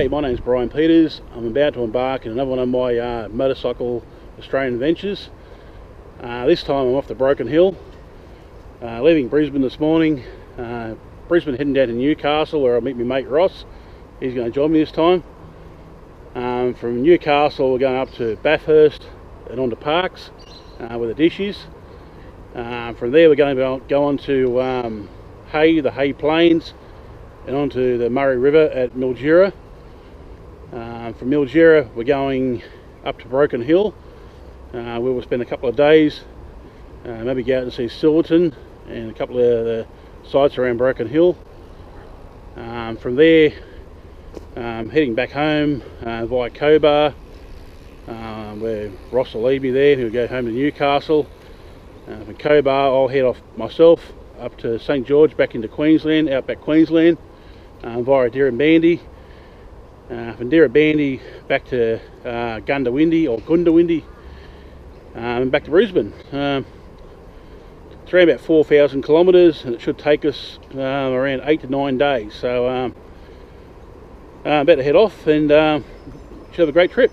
G'day, my name's Brian Peters. I'm about to embark on another one of my motorcycle Australian adventures. This time I'm off to Broken Hill, leaving Brisbane this morning. Brisbane heading down to Newcastle where I'll meet my mate Ross. He's going to join me this time. From Newcastle we're going up to Bathurst and on to Parkes with the dishes. From there we're going to go on to the Hay Plains and onto the Murray River at Mildura. From Mildura we're going up to Broken Hill, where we'll spend a couple of days, maybe go out and see Silverton and a couple of the sites around Broken Hill. From there heading back home via Cobar, where Ross will leave me there. He'll go home to Newcastle. From Cobar I'll head off myself up to St George, back into Queensland, Outback Queensland, via Dirranbandi. From Dirranbandi back to Gundawindi and back to Brisbane. It's around about 4,000 kilometres and it should take us around 8 to 9 days. So I'm about to head off and should have a great trip.